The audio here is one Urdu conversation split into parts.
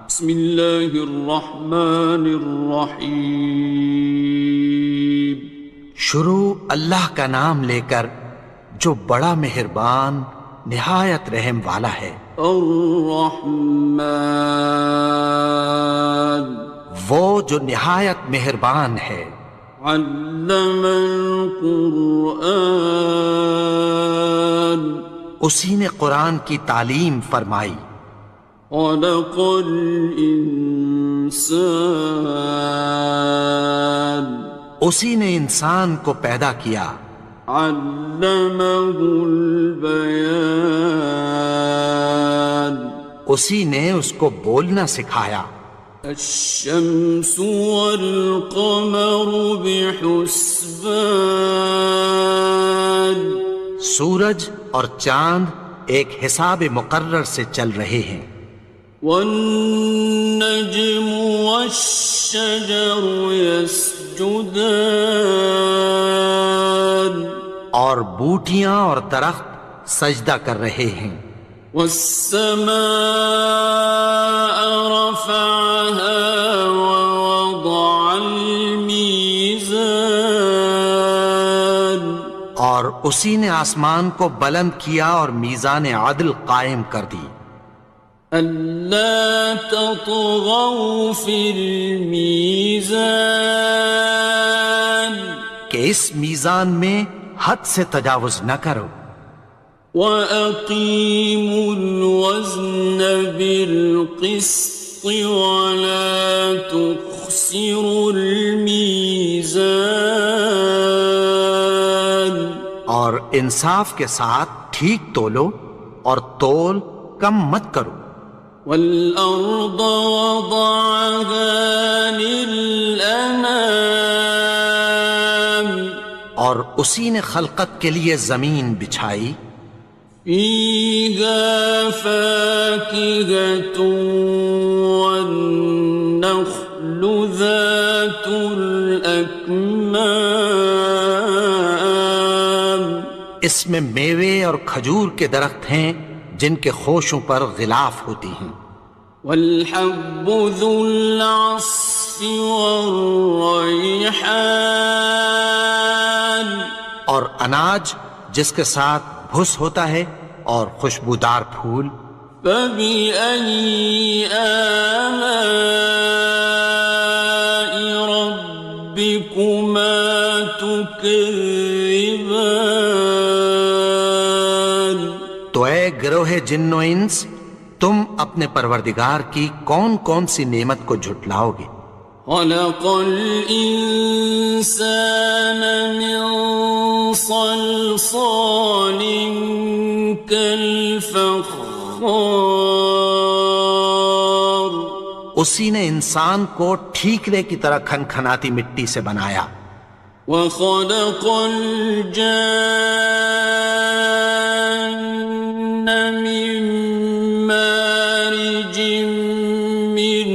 بسم اللہ الرحمن الرحیم. شروع اللہ کا نام لے کر جو بڑا مہربان نہایت رحم والا ہے. الرحمن وہ جو نہایت مہربان ہے. علم القرآن اسی نے قرآن کی تعلیم فرمائی. خلق الانسان اسی نے انسان کو پیدا کیا. علمہ البیان اسی نے اس کو بولنا سکھایا. الشمس والقمر بحسبان سورج اور چاند ایک حساب مقرر سے چل رہے ہیں. والنجم والشجر يسجدان اور بوٹیاں اور درخت سجدہ کر رہے ہیں. والسماء رفعها ووضع الميزان اور اسی نے آسمان کو بلند کیا اور میزان عدل قائم کر دی. ألا تطغوا في الميزان کہ اس میزان میں حد سے تجاوز نہ کرو. وَأَقِيمُوا الْوَزْنَ بِالْقِسْطِ وَلَا تُخْسِرُوا الْمِيزَانَ اور انصاف کے ساتھ ٹھیک تولو اور تول کم مت کرو. وَالْأَرْضَ وَضَعَهَا لِلْأَنَامِ اور اسی نے خلقت کے لیے زمین بچھائی. فِيهَا فَاكِهَةٌ وَالنَّخْلُ ذَاتُ الْأَكْمَامِ اس میں میوے اور کھجور کے درخت ہیں جن کے خوشوں پر غلاف ہوتی ہیں. وَالْحَبُّ ذُو الْعَصْفِ وَالرَّيْحَانِ اور اناج جس کے ساتھ بھس ہوتا ہے اور خوشبودار پھول. فَبِأَيِّ آلَاءِ رَبِّكُمَا تُكَذِّبَانِ تو اے گروہ جن و انس تم اپنے پروردگار کی کون کون سی نعمت کو جھٹلاؤ گے. خَلَقَ الْإِنسَانَ مِنْ صَلْصَالٍ كَالْفَخَّارِ اسی نے انسان کو ٹھیکرے کی طرح کھنکھناتی مٹی سے بنایا. وَخَلَقَ الْجَانَّ مِن مَّارِجٍ مِّن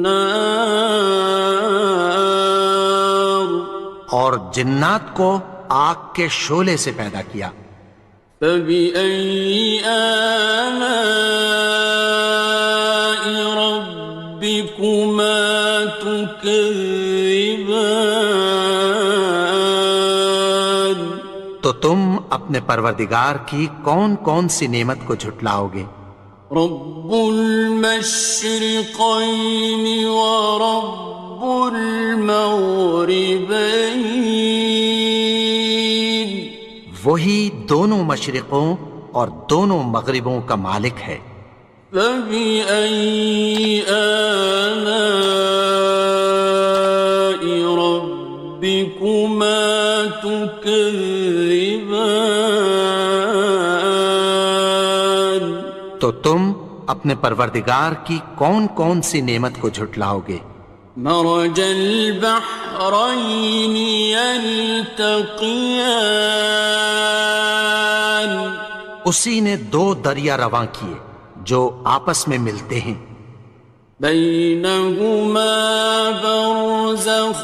نَّارٍ اور جنات کو آگ کے شعلے سے پیدا کیا. فَبِأَيِّ آلَاءِ رَبِّكُمَا تُكَذِّبَانِ تو تم اپنے پروردگار کی کون کون سی نعمت کو جھٹلاؤ گے. رب المشرقین ورب المغربین وہی دونوں مشرقوں اور دونوں مغربوں کا مالک ہے. فَبِأَيِّ آلَاءِ رَبِّكُمَا تُكَذِّبَانِ تو تم اپنے پروردگار کی کون کون سی نعمت کو جھٹلاؤ گے. مرج البحرین یلتقیان اسی نے دو دریا رواں کیے جو آپس میں ملتے ہیں. بینہما برزخ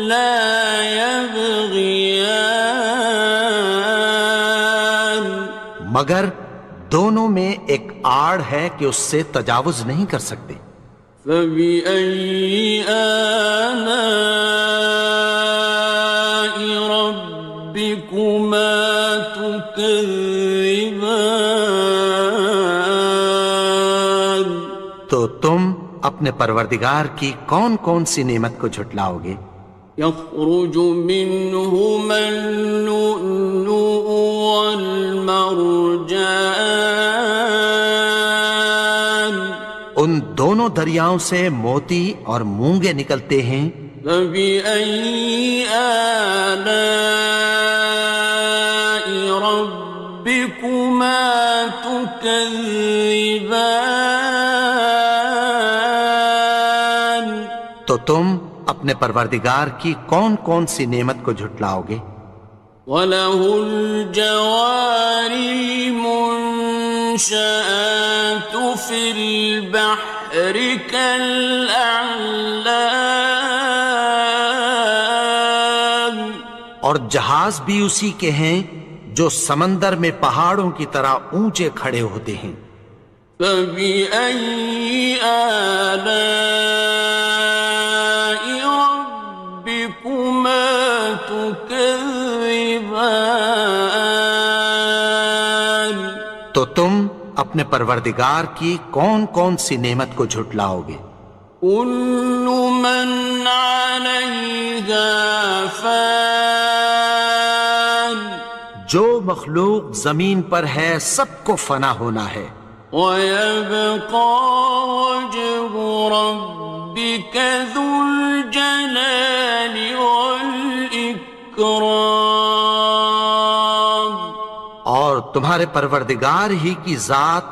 لا یبغیان مگر دونوں میں ایک آڑ ہے کہ اس سے تجاوز نہیں کر سکتے۔ فبأي آلاء ربكما تكذبان؟ تو تم اپنے پروردگار کی کون کون سی نعمت کو جھٹلاؤ گے؟ يخرج منهما اللؤلؤ والمرجان ان دونوں دریاؤں سے موتی اور مونگے نکلتے ہیں۔ فبأي آلاء ربكما تكذبان؟ تو تم اپنے پروردگار کی کون کون سی نعمت کو جھٹلاؤ گے؟ وَلَهُ الْجَوَارِ الْمُنشَآتُ فِي الْبَحْرِ كَالْأَعْلَامِ، اور جہاز بھی اسی کے ہیں جو سمندر میں پہاڑوں کی طرح اونچے کھڑے ہوتے ہیں۔ فَبِأَيِّ آلَاءِ رَبِّكُمَا تُكَذِّبَانِ؟ تو تم اپنے پروردگار کی کون کون سی نعمت کو جھٹلاؤ گے؟ كُلُّ مَنْ عَلَيْهَا فَانٍ، جو مخلوق زمین پر ہے سب کو فنا ہونا ہے۔ وَيَبْقَى وَجْهُ رَبِّكَ ذُو الْجَلَالِ وَالْإِكْرَامِ، اور تمہارے پروردگار ہی کی ذات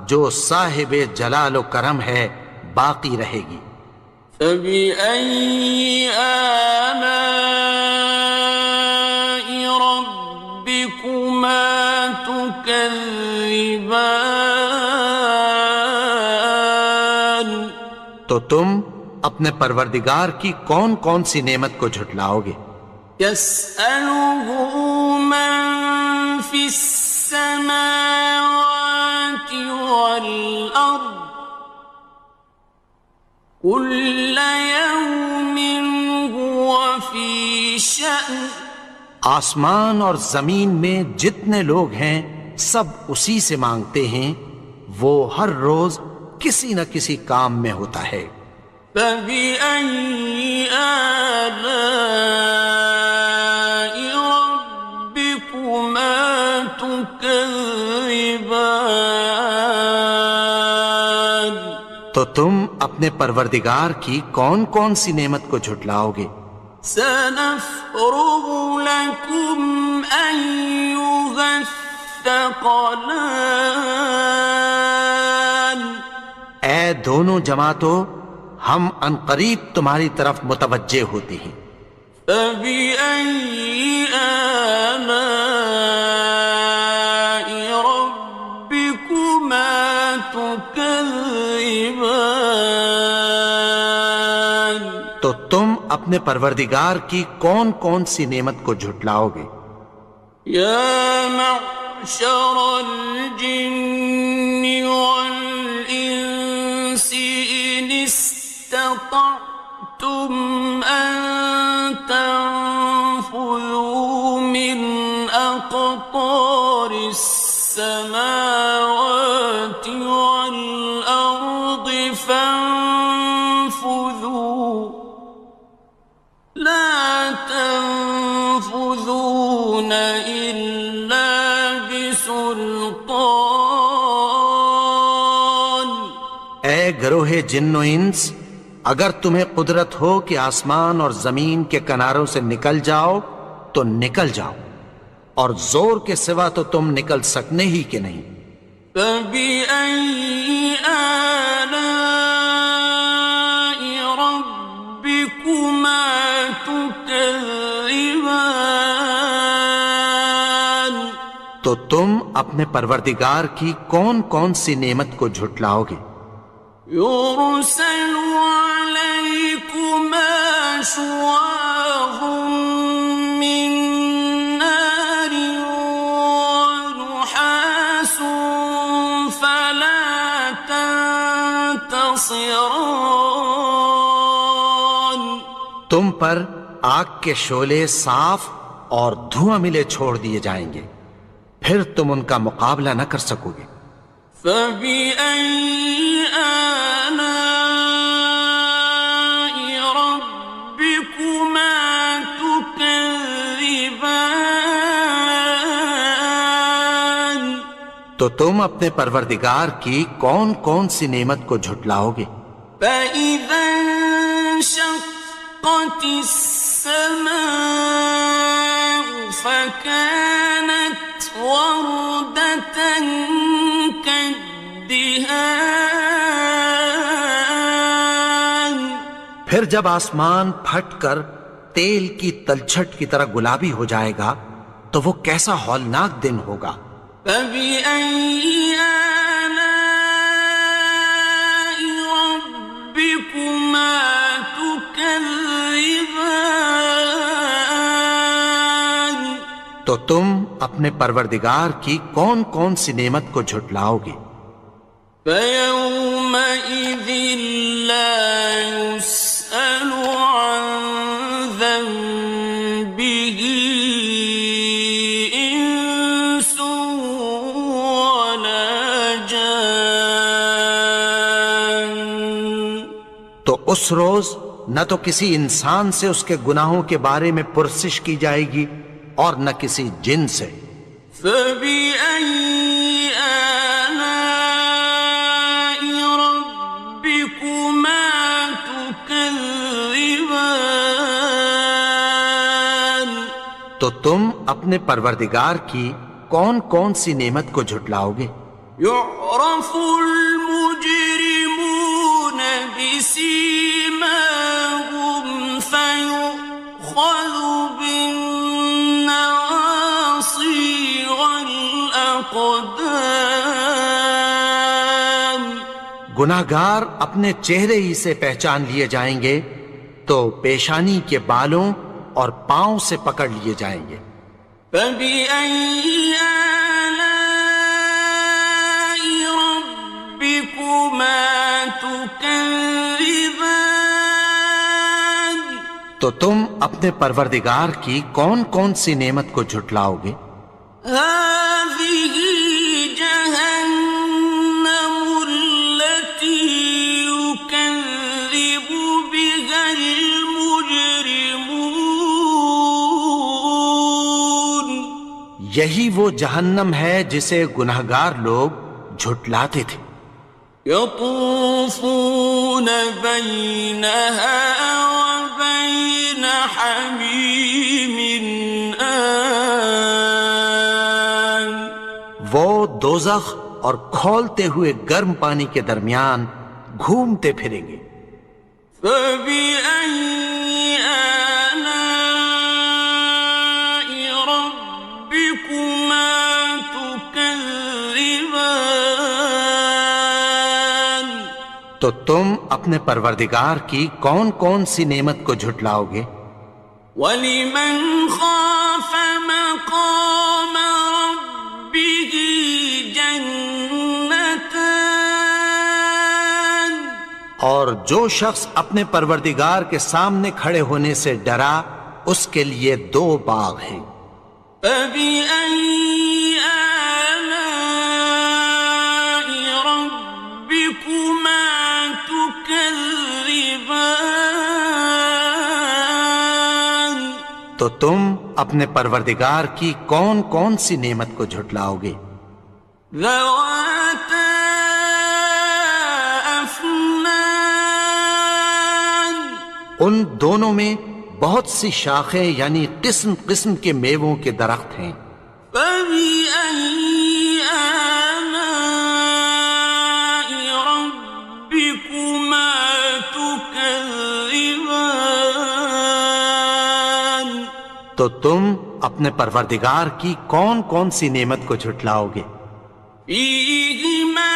جو صاحب جلال و کرم ہے باقی رہے گی۔ فَبِأَيِّ آلَاءِ رَبِّكُمَا تُكَذِّبَانِ؟ تو تم اپنے پروردگار کی کون کون سی نعمت کو جھٹلاؤ گے؟ يَسْأَلُهُ مَن فِي السَّمَاوَاتِ وَالْأَرْضِ كُلَّ يَوْمٍ هُوَ فِي شَأْنٍ، آسمان اور زمین میں جتنے لوگ ہیں سب اسی سے مانگتے ہیں، وہ ہر روز کسی نہ کسی کام میں ہوتا ہے۔ فَبِأَيِّ آلَاءِ رَبِّكُمَا تُكَذِّبَانِ؟ تو تم اپنے پروردگار کی کون کون سی نعمت کو جھٹلاؤ گے؟ سَنَفْرُغُ لَكُمْ أَيُّهَ الثَّقَلَانِ، اے دونوں جماعتوں، ہم عنقریب تمہاری طرف متوجہ ہوتے ہیں۔ فَبِأَيِّ آلَاءِ رَبِّكُمَا تُكَذِّبَانِ؟ تو تم اپنے پروردگار کی کون کون سی نعمت کو جھٹلاؤ گے؟ يَا مَعْشَرَ الْجِنِّ وَالْإِنسِ إِنِ اسْتَطَعْتُمْ أَن تَنفُذُوا مِنْ أَقْطَارِ السَّمَاوَاتِ وَالْأَرْضِ فَانفُذُوا لَا تَنفُذُونَ إِلَّا بِسُلْطَانٍ۔ اے گروہ جن و انس، اگر تمہیں قدرت ہو کہ آسمان اور زمین کے کناروں سے نکل جاؤ تو نکل جاؤ، اور زور کے سوا تو تم نکل سکنے ہی کہ نہیں۔ فَبِأَيِّ آلَاءِ رَبِّكُمَا تُكَذِّبَانِ؟ تو تم اپنے پروردگار کی کون کون سی نعمت کو جھٹلاؤ گے؟ يُرْسَلُ عَلَيْكُمَا شُوَاظٌ مِّن نَّارٍ وَنُحَاسٌ فَلَا ينتصران تم پر آگ کے شعلے صاف اور دھواں ملے چھوڑ دیے جائیں گے، پھر تم ان کا مقابلہ نہ کر سکو گے۔ فبأي آلاء ربكما تكذبان تو تم اپنے پروردگار کی کون کون سی نعمت کو جھٹلاؤ گے؟ فإذا انشقت السماء فكانت وردة كالدهان پھر جب آسمان پھٹ کر تیل کی تلچھٹ کی طرح گلابی ہو جائے گا تو وہ کیسا ہولناک دن ہوگا۔ فبأي آلاء ربكما تكذبان تو تم اپنے پروردگار کی کون کون سی نعمت کو جھٹلاؤ گے؟ فيومئذ لا يسأل عن ذنبه إنس ولا جان تو اس روز نہ تو کسی انسان سے اس کے گناہوں کے بارے میں پرسش کی جائے گی اور نہ کسی جن سے۔ فبأي آلاء ربكما تكذبان تو تم اپنے پروردگار کی کون کون سی نعمت کو جھٹلاؤ گے؟ يعرف المجرمون بسيماهم فيؤخذ بالنواصي والأقدام گناہگار اپنے چہرے ہی سے پہچان لیے جائیں گے تو پیشانی کے بالوں اور پاؤں سے پکڑ لیے جائیں گے۔ فبأي آلاء ربكما تكذبان تو تم اپنے پروردگار کی کون کون سی نعمت کو جھٹلاؤ گے؟ هذه جهنم التي يكذب بها المجرمون یہی وہ جہنم ہے جسے گناہگار لوگ جھٹلاتے تھے۔ يطوفون بينها وبين حميم آن وہ دوزخ اور کھولتے ہوئے گرم پانی کے درمیان گھومتے پھریں گے۔ فبأي آلاء ربكما تكذبان تو تم اپنے پروردگار کی کون کون سی نعمت کو جھٹلاؤ گے؟ وَلِمَنْ خَافَ مَقَامَ رَبِّهِ جَنَّتَانِ اور جو شخص اپنے پروردگار کے سامنے کھڑے ہونے سے ڈرا اس کے لیے دو باغ ہیں۔ فَبِأَيِّ آلَاءِ رَبِّكُمَا تُكَذِّبَانِ تو تم اپنے پروردگار کی کون کون سی نعمت کو جھٹلاؤ گے؟ ذَوَاتَا أَفْنَانٍ ان دونوں میں بہت سی شاخیں یعنی قسم قسم کے میووں کے درخت ہیں۔ فَبِأَيِّ آلَاءِ رَبِّكُمَا تُكَذِّبَانِ تو تم اپنے پروردگار کی کون کون سی نعمت کو جھٹلاؤ گے؟ فِيهِمَا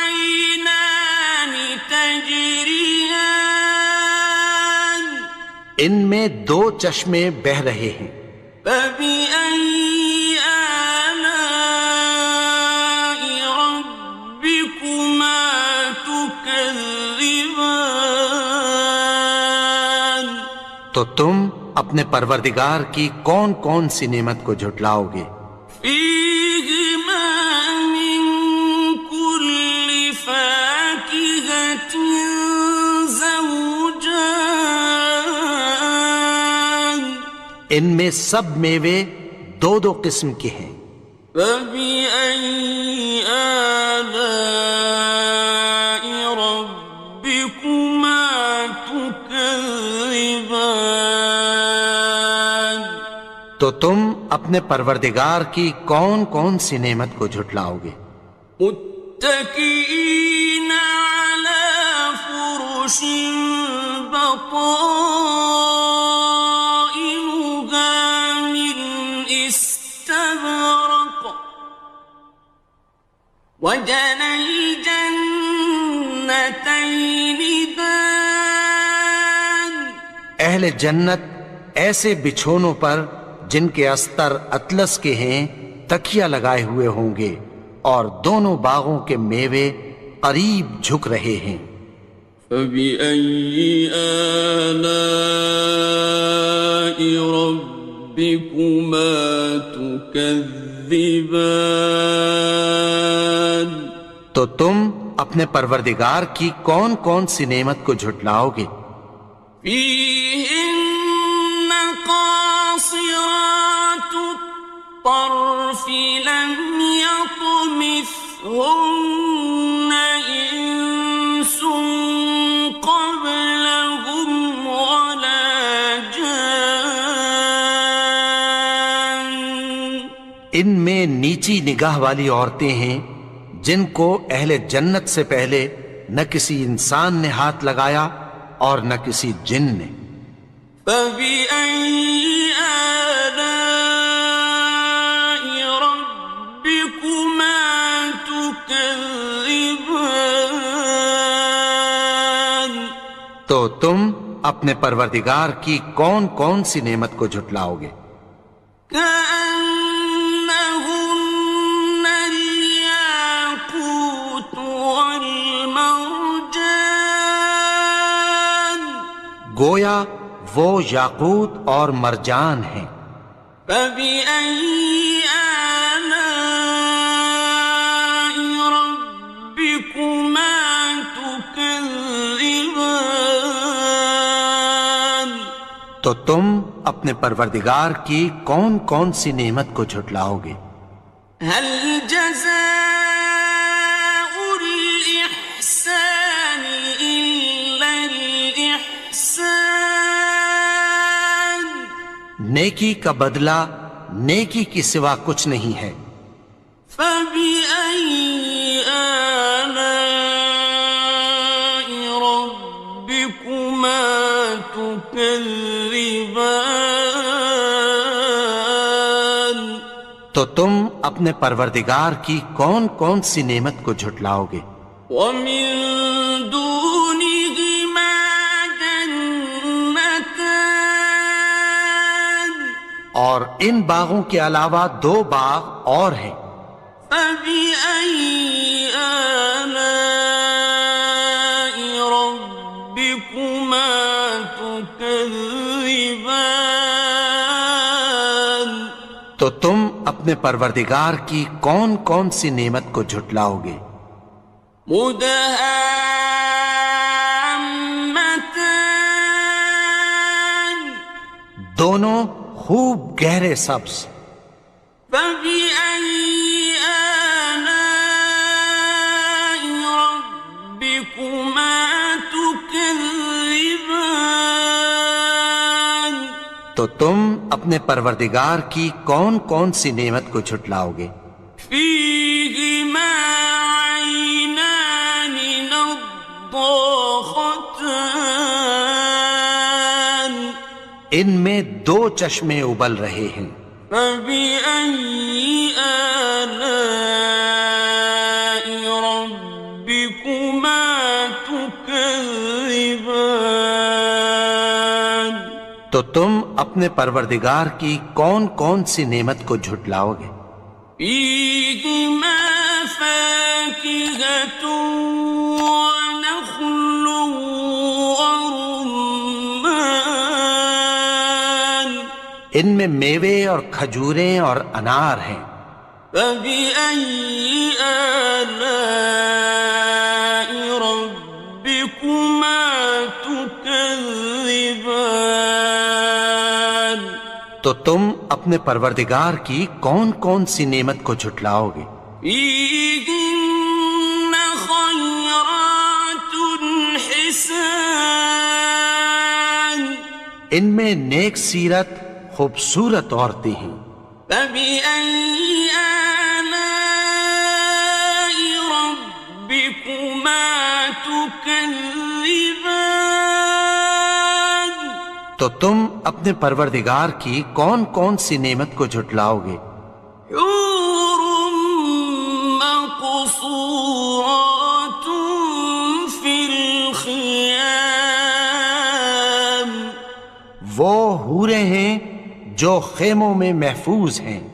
عَيْنَانِ تَجْرِيَانِ ان میں دو چشمے بہہ رہے ہیں۔ فَبِأَيِّ آلَاءِ رَبِّكُمَا تُكَذِّبَانِ تو تم اپنے پروردگار کی کون کون سی نعمت کو جھٹلاؤ گے؟ فیہما من کل فاکہۃ زوجان، ان میں سب میوے دو دو قسم کے ہیں۔ فبأي آلاء ربكما تكذبان، تو تم اپنے پروردگار کی کون کون سی نعمت کو جھٹلاؤ گے؟ متكئين على فرش بطائنها من استبرق، وجنى الجنتين دان، اہل جنت ایسے بچھونوں پر جن کے استر اطلس کے ہیں تکیہ لگائے ہوئے ہوں گے، اور دونوں باغوں کے میوے قریب جھک رہے ہیں۔ فبأي آلاء ربكما تكذبان، تو تم اپنے پروردگار کی کون کون سی نعمت کو جھٹلاؤ گے؟ فيهن قاصرات الطرف لم يطمثهن إنس قبلهم ولا جان، ان میں نیچی نگاہ والی عورتیں ہیں جن کو اہل جنت سے پہلے نہ کسی انسان نے ہاتھ لگایا اور نہ کسی جن نے۔ فبأي آلاء ربكما تكذبان، تو تم اپنے پروردگار کی کون کون سی نعمت کو جھٹلاؤ گے؟ كأنهن الياقوت والمرجان، گویا وہ یاقوت اور مرجان ہیں۔ فبأي آلاء ربكما تكذبان، تو تم اپنے پروردگار کی کون کون سی نعمت کو جھٹلاؤ گے؟ هل جزاء الإحسان إلا الإحسان، نیکی کا بدلہ نیکی کی سوا کچھ نہیں ہے۔ فبأي آلاء ربكما تكذبان، تو تم اپنے پروردگار کی کون کون سی نعمت کو جھٹلاؤ گے؟ ومن دونهما جنتان، اور ان باغوں کے علاوہ دو باغ اور ہیں۔ فبأي آلاء ربكما تكذبان، تو تم اپنے پروردگار کی کون کون سی نعمت کو جھٹلاؤ گے؟ مدهامتان، دونوں خوب گہرے سبز۔ فبأي آلاء ربكما تكذبان، تو تم اپنے پروردگار کی کون کون سی نعمت کو جھٹلاؤ گے؟ فيهما عينان نضاختان، ان میں دو چشمے ابل رہے ہیں۔ فبأي آلاء ربكما تكذبان، تو تم اپنے پروردگار کی کون کون سی نعمت کو جھٹلاؤ گے؟ فيهما فاكهة ونخل ورمان، ان میں میوے اور کھجوریں اور انار ہیں۔ فبأي آلاء ربكما تكذبان؟ تو تم اپنے پروردگار کی کون کون سی نعمت کو جھٹلاؤ گے؟ فيهن خيرات حسان، ان میں نیک سیرت خوبصورت عورتیں ہیں۔ فبأي آلاء ربكما تكذبان؟ تو تم اپنے پروردگار کی کون کون سی نعمت کو جھٹلاؤ گے؟ حور مقصورات في الخيام، وہ حوریں ہیں جو خیموں میں محفوظ ہیں۔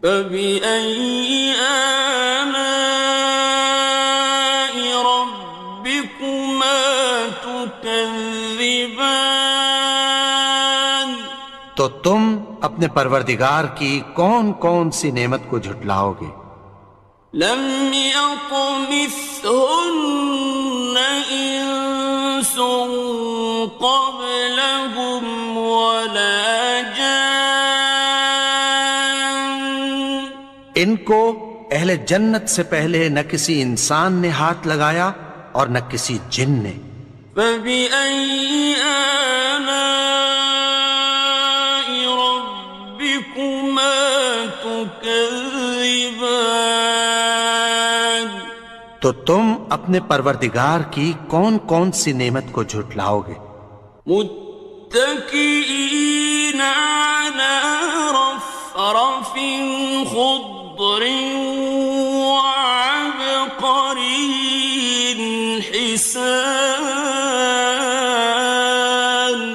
فبأي آلاء ربكما تكذبان؟ تو تم اپنے پروردگار کی کون کون سی نعمت کو جھٹلاؤ گے؟ لم يطمثهن إنس قبلهم ولا جان، ان کو اہل جنت سے پہلے نہ کسی انسان نے ہاتھ لگایا اور نہ کسی جن نے۔ فبأي آلاء ربكما تكذبان؟ تو تم اپنے پروردگار کی کون کون سی نعمت کو جھٹلاؤ گے؟ متكئين على رفرف خضر وعبقري حسان،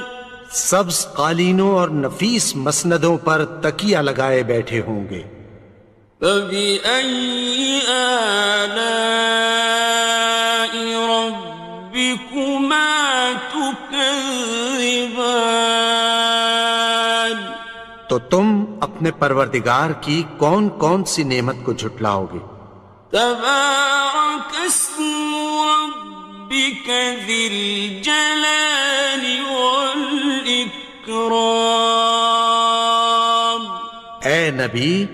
سبز قالینوں اور نفیس مسندوں پر تکیہ لگائے بیٹھے ہوں گے۔ فبأي آلاء ربكما تكذبان؟ تو تم اپنے پروردگار کی کون کون سی نعمت کو جھٹلاؤ گے؟ تبارك اسم ربك ذي الجلال والإكرام۔ اے نبی،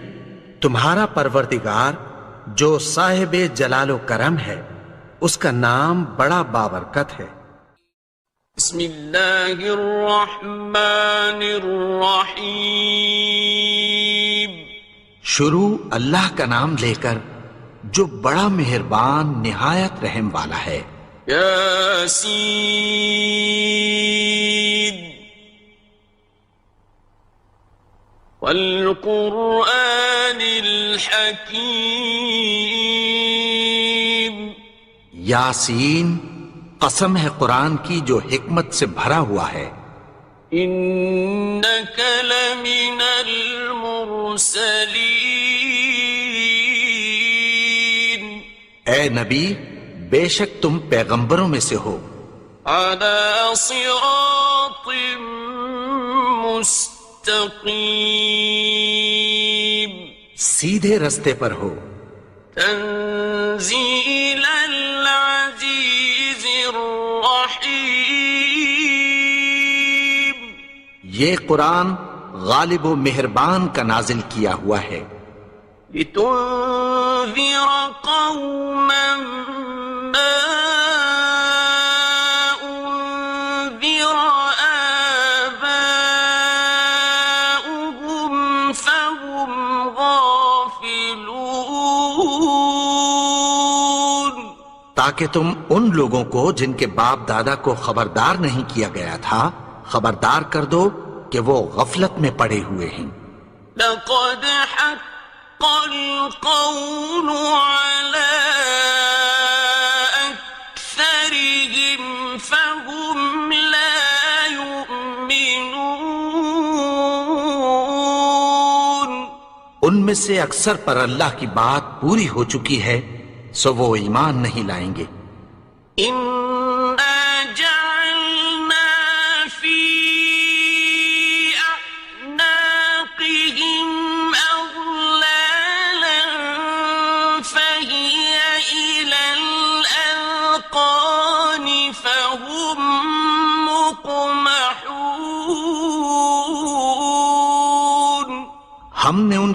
تمہارا پروردگار جو صاحب جلال و کرم ہے، اس کا نام بڑا بابرکت ہے۔ بسم اللہ الرحمن الرحیم، شروع اللہ کا نام لے کر جو بڑا مہربان نہایت رحم والا ہے۔ یاسین والقرآن الحکیم، یاسین، قسم ہے قرآن کی جو حکمت سے بھرا ہوا ہے۔ انک لمن المرسلین، اے نبی، بے شک تم پیغمبروں میں سے ہو۔ علی صراط مستقیم، سیدھے رستے پر ہو۔ تنزیل العزیز الرحیم، یہ قرآن غالب و مہربان کا نازل کیا ہوا ہے۔ لتنذر قوما ما انذر آباؤهم فهم غافلون، تاکہ تم ان لوگوں کو جن کے باپ دادا کو خبردار نہیں کیا گیا تھا خبردار کر دو کہ وہ غفلت میں پڑے ہوئے ہیں۔ لقد حق القول على أكثرهم فهم لا يؤمنون، ان میں سے اکثر پر اللہ کی بات پوری ہو چکی ہے سو وہ ایمان نہیں لائیں گے۔ إنا جعلنا في أعناقهم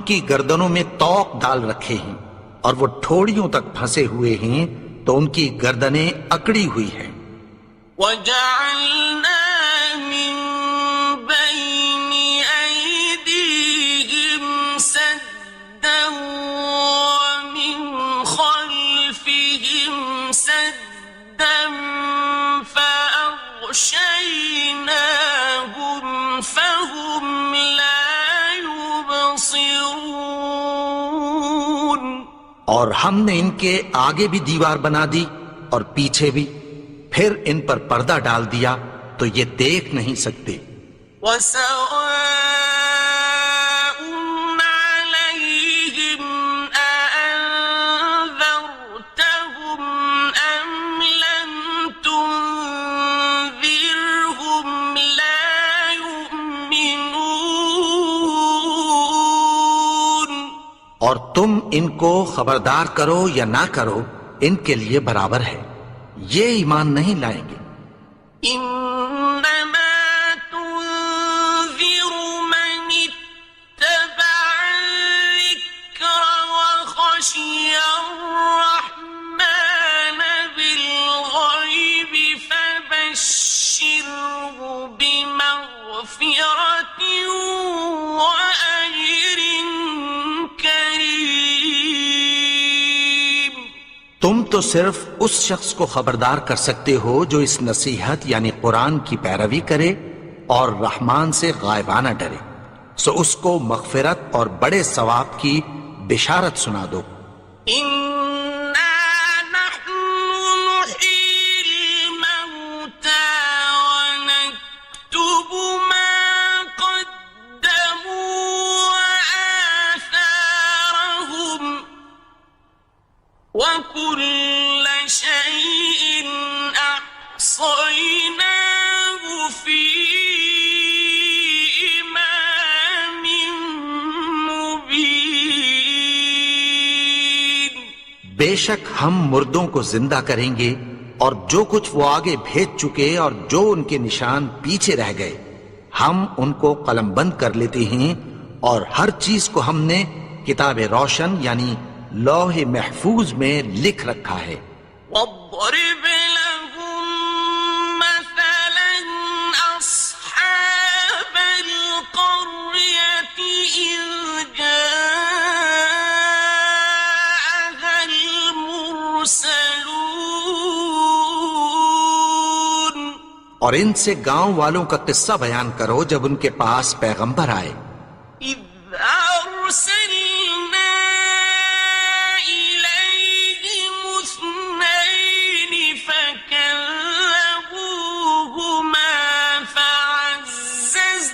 کی گردنوں میں طوق ڈال رکھے ہیں اور وہ ٹھوڑیوں تک پھنسے ہوئے ہیں تو ان کی گردنیں اکڑی ہوئی ہیں. وَجَعَلْنَا مِن بَيْنِ أَيْدِيهِمْ سَدًّا وَمِنْ خَلْفِهِمْ سَدًّا فَأَغْشَيْنَاهُمْ فَهُمْ لَا يُبْصِرُونَ. اور ہم نے ان کے آگے بھی دیوار بنا دی اور پیچھے بھی، پھر ان پر پردہ ڈال دیا تو یہ دیکھ نہیں سکتے. وَسَوَاءٌ عَلَيْهِمْ أَأَنذَرْتَهُمْ أَمْ لَمْ تُنذِرْهُمْ لَا يُؤْمِنُونَ. اور تم ان کو خبردار کرو یا نہ کرو ان کے لیے برابر ہے، یہ ایمان نہیں لائیں گے. إنما تنذر من اتبع الذكر وخشي الرحمن بالغيب فبشره بمغفرة وأجر كريم. تم تو صرف اس شخص کو خبردار کر سکتے ہو جو اس نصیحت یعنی قرآن کی پیروی کرے اور رحمان سے غائبانہ ڈرے، سو اس کو مغفرت اور بڑے ثواب کی بشارت سنا دو. إنا نحن نحيي الموتى ونكتب ما قدموا وآثارهم وكل شيء أحصيناه في إمام مبين. بے شک ہم مردوں کو زندہ کریں گے اور جو کچھ وہ آگے بھیج چکے اور جو ان کے نشان پیچھے رہ گئے ہم ان کو قلم بند کر لیتے ہیں، اور ہر چیز کو ہم نے کتاب روشن یعنی لوح محفوظ میں لکھ رکھا ہے. واضرب لهم مثلا أصحاب القرية إذ جاءها المرسلون. اور ان سے گاؤں والوں کا قصہ بیان کرو جب ان کے پاس پیغمبر آئے. إذ أرسلنا إليهم اثنين فكذبوهما فعززنا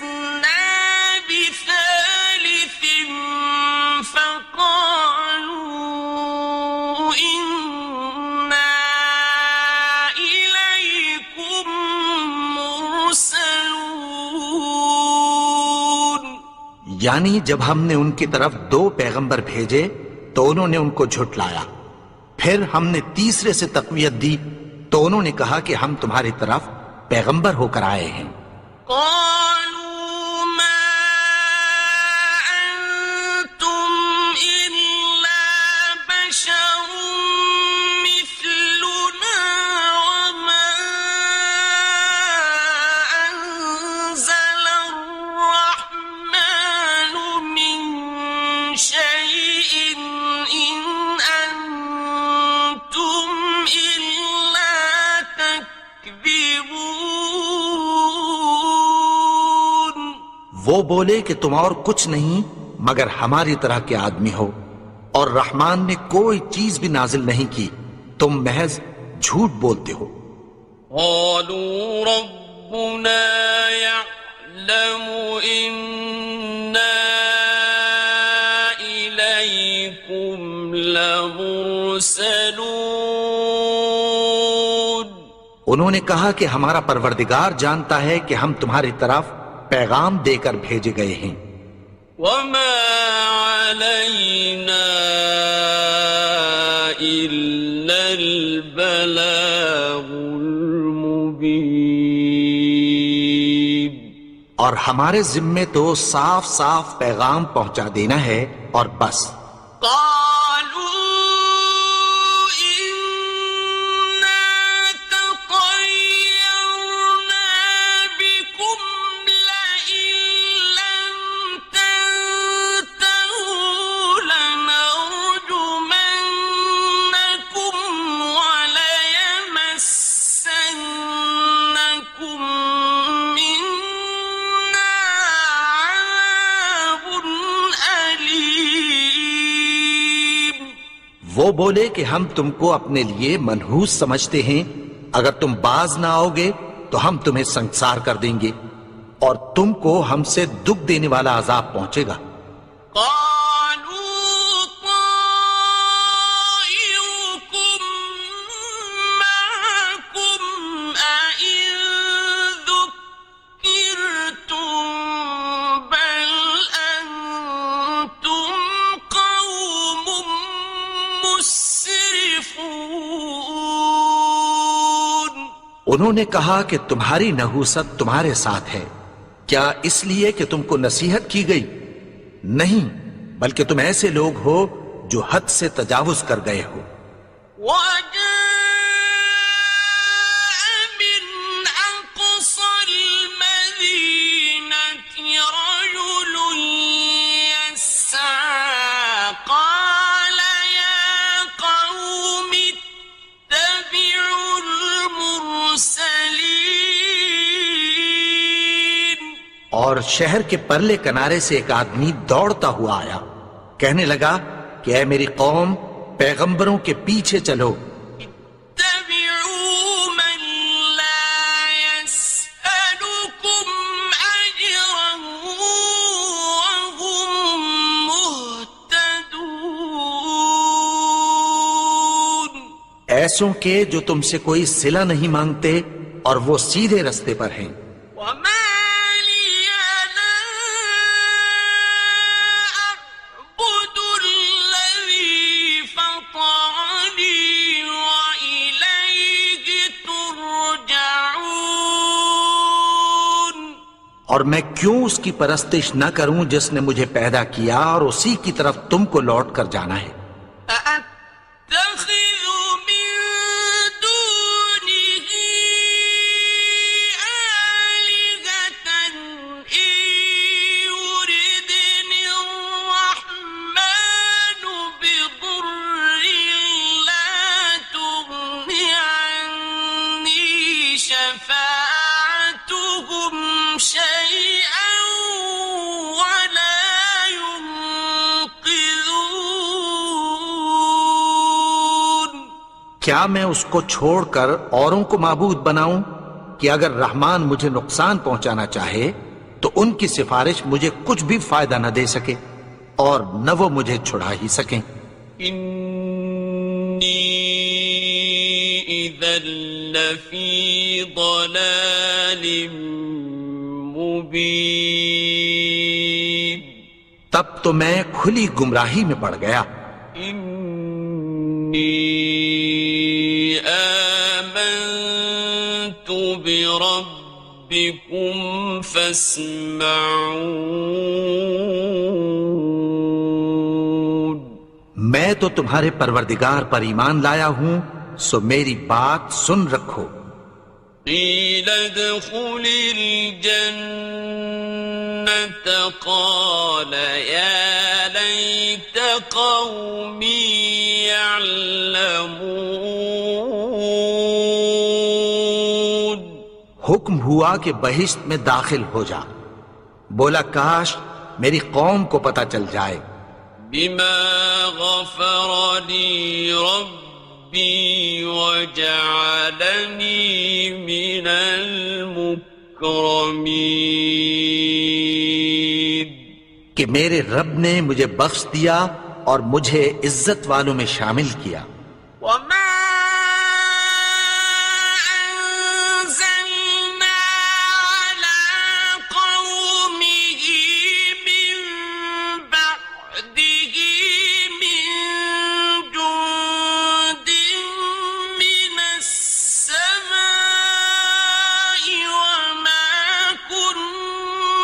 بثالث فقالوا إنا إليكم مرسلون. یعنی جب ہم نے ان کی طرف 2 پیغمبر بھیجے تو انہوں نے ان کو جھٹلایا، پھر ہم نے تیسرے سے تقویت دی تو انہوں نے کہا کہ ہم تمہاری طرف پیغمبر ہو کر آئے ہیں. قالوا ما أنتم إلا بشر مثلنا وما أنزل الرحمن من شيء إن أنتم إلا تكذبون. وہ بولے کہ تم اور کچھ نہیں مگر ہماری طرح کے آدمی ہو، اور رحمان نے کوئی چیز بھی نازل نہیں کی، تم محض جھوٹ بولتے ہو. قالوا ربنا يعلم إنا إليكم لمرسلون. انہوں نے کہا کہ ہمارا پروردگار جانتا ہے کہ ہم تمہاری طرف پیغام دے کر بھیجے گئے ہیں. وما علينا إلا البلاغ المبين. اور ہمارے ذمے تو صاف صاف پیغام پہنچا دینا ہے اور بس. قالوا إنا تطيرنا بكم لئن لم تنتهوا لنرجمنكم وليمسنكم منا عذاب أليم. وہ بولے کہ ہم تم کو اپنے لیے منحوس سمجھتے ہیں، اگر تم باز نہ آؤ گے تو ہم تمہیں سنسار کر دیں گے اور تم کو ہم سے دکھ دینے والا عذاب پہنچے گا. قالوا طائركم معكم أئن ذكرتم بل أنتم قوم مسرفون. انہوں نے کہا کہ تمہاری نحوست تمہارے ساتھ ہے، کیا اس لیے کہ تم کو نصیحت کی گئی؟ نہیں، بلکہ تم ایسے لوگ ہو جو حد سے تجاوز کر گئے ہو. وجاء من أقصى المدينة رجل يسعى قال يا قوم اتبعوا المرسلين. اور شہر کے پرلے کنارے سے ایک آدمی دوڑتا ہوا آیا، کہنے لگا کہ اے میری قوم، پیغمبروں کے پیچھے چلو. اتبعوا من لا يسألكم أجرا وهم مهتدون. ایسوں کے جو تم سے کوئی صلہ نہیں مانگتے اور وہ سیدھے رستے پر ہیں. وما لي لا أعبد الذي فطرني وإليه ترجعون. اور میں کیوں اس کی پرستش نہ کروں جس نے مجھے پیدا کیا اور اسی کی طرف تم کو لوٹ کر جانا ہے. أأتخذ من دونه آلهة إن يردني الرحمن بضر لا تغن عني شفاعتهم شيئا ولا ينقذون. کیا میں اس کو چھوڑ کر اوروں کو معبود بناؤں کہ اگر رحمان مجھے نقصان پہنچانا چاہے تو ان کی سفارش مجھے کچھ بھی فائدہ نہ دے سکے اور نہ وہ مجھے چھڑا ہی سکیں. إني إذا لفي ضلال مبين. تب تو میں کھلی گمراہی میں پڑ گیا. إني آمنت بربكم فاسمعون. میں تو تمہارے پروردگار پر ایمان لایا ہوں، سو میری بات سن رکھو. قيل ادخل الجنة قال يا ليت قومي يعلمون. حکم ہوا کہ بہشت میں داخل ہو جا. بولا کاش میری قوم کو پتہ چل جائے. بما غفر لي ربي وجعلني من المكرمين. کہ میرے رب نے مجھے بخش دیا اور مجھے عزت والوں میں شامل کیا. وما أنزلنا على قومه من بعده من جند من السماء وما كنا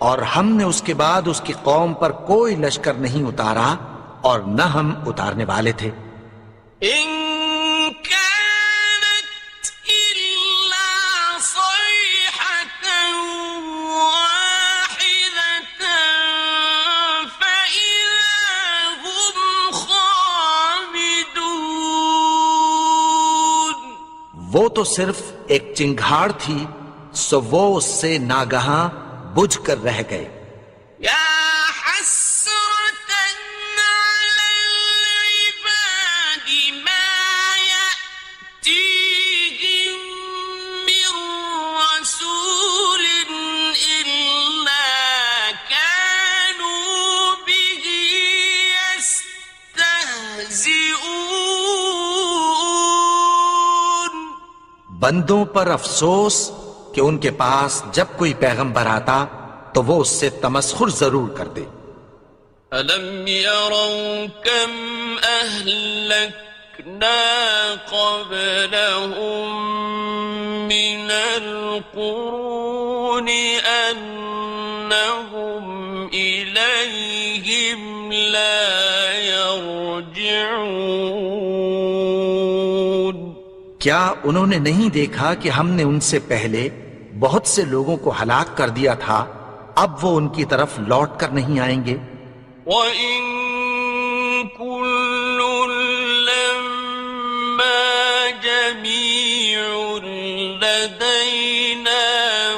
اور ہم نے اس کے بعد اس کی قوم پر کوئی لشکر نہیں اتارا اور نہ ہم اتارنے والے تھے. إن كانت إلا صيحة واحدة فإذا هم خامدون. وہ تو صرف ایک چنگھاڑ تھی، سو وہ اس سے ناگہاں بجھ کر رہ گئے. يا حسرة على العباد ما يأتيهم من رسول إلا كانوا به يستهزئون. بندوں پر افسوس کہ ان کے پاس جب کوئی پیغمبر آتا تو وہ اس سے تمسخر ضرور کرتے. أَلَمْ يَرَوْا كَمْ أَهْلَكْنَا قَبْلَهُمْ مِنَ الْقُرُونِ أَنَّهُمْ إِلَيْهِمْ لَا يَرْجِعُونَ. کیا انہوں نے نہیں دیکھا کہ ہم نے ان سے پہلے بہت سے لوگوں کو ہلاک کر دیا تھا، اب وہ ان کی طرف لوٹ کر نہیں آئیں گے. وَإِن كُلٌّ لَّمَّا جَمِيعٌ لَّدَيْنَا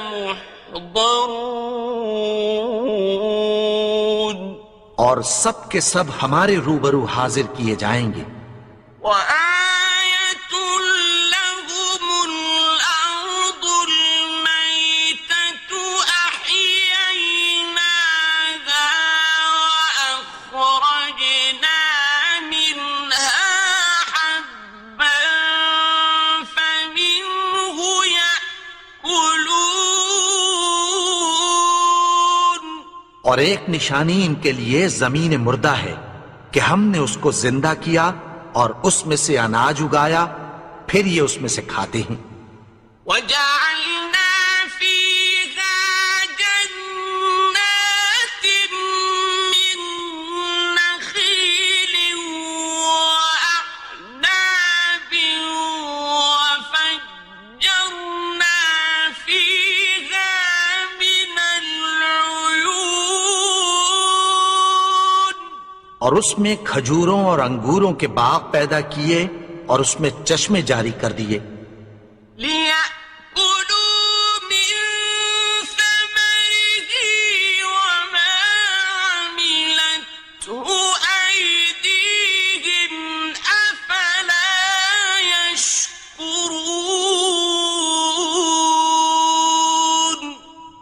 مُحْضَرُونَ. اور سب کے سب ہمارے روبرو حاضر کیے جائیں گے. وَآيَةٌ لَّهُمُ الْأَرْضُ الْمَيْتَةُ أَحْيَيْنَاهَا وَأَخْرَجْنَا مِنْهَا حَبًّا فَمِنْهُ يَأْكُلُونَ. اور ایک نشانی ان کے لیے زمین مردہ ہے کہ ہم نے اس کو زندہ کیا اور اس میں سے اناج اگایا، پھر یہ اس میں سے کھاتے ہیں. وَجَعَلْنَا فِيهَا جَنَّاتٍ مِّن نَّخِيلٍ وَأَعْنَابٍ وَفَجَّرْنَا فِيهَا مِنَ الْعُيُونِ. اور اس میں کھجوروں اور انگوروں کے باغ پیدا کیے اور اس میں چشمے جاری کر دیے. لِيَأْكُلُوا مِن ثَمَرِهِ وَمَا عَمِلَتْهُ أَيْدِيهِمْ أَفَلَا يَشْكُرُونَ.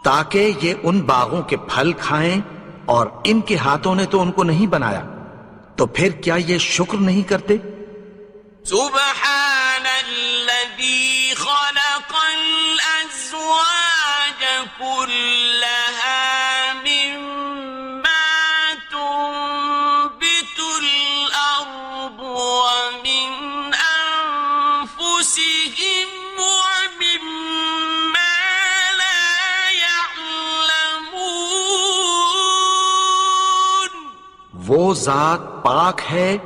تاکہ یہ ان باغوں کے پھل کھائیں اور ان کے ہاتھوں نے تو ان کو نہیں بنایا، تو پھر کیا یہ شکر نہیں کرتے؟ سبحان الذي خلق الأزواج كلها مما تنبت الأرض ومن أنفسهم ومما لا يعلمون. وہ ذات پاک ہے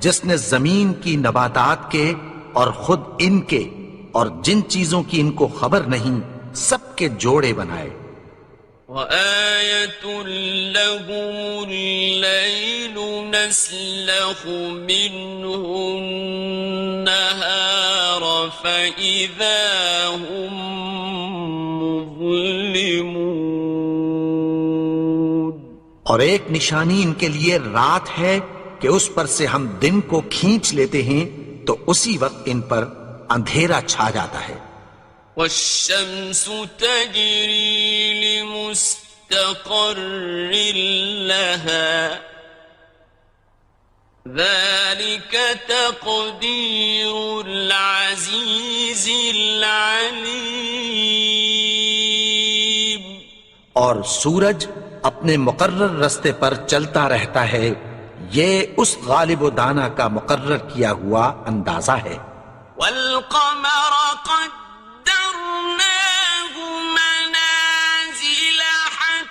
جس نے زمین کی نباتات کے اور خود ان کے اور جن چیزوں کی ان کو خبر نہیں سب کے جوڑے بنائے. وَآيَةٌ لَّهُمُ اللَّيْلُ نَسْلَخُ مِنْهُ النَّهَارَ فَإِذَا هُم مُظْلِمُونَ. اور ایک نشانی ان کے لیے رات ہے کہ اس پر سے ہم دن کو کھینچ لیتے ہیں تو اسی وقت ان پر اندھیرا چھا جاتا ہے. وَالشَّمْسُ تَجْرِي لِمُسْتَقَرٍّ لَّهَا ذَلِكَ تَقْدِيرُ الْعَزِيزِ الْعَلِيمِ. اور سورج اپنے مقرر رستے پر چلتا رہتا ہے، یہ اس غالب و دانا کا مقرر کیا ہوا اندازہ ہے. وَالْقَمَرَ قَدَّرْنَاهُ مَنَازِلَ حَتَّى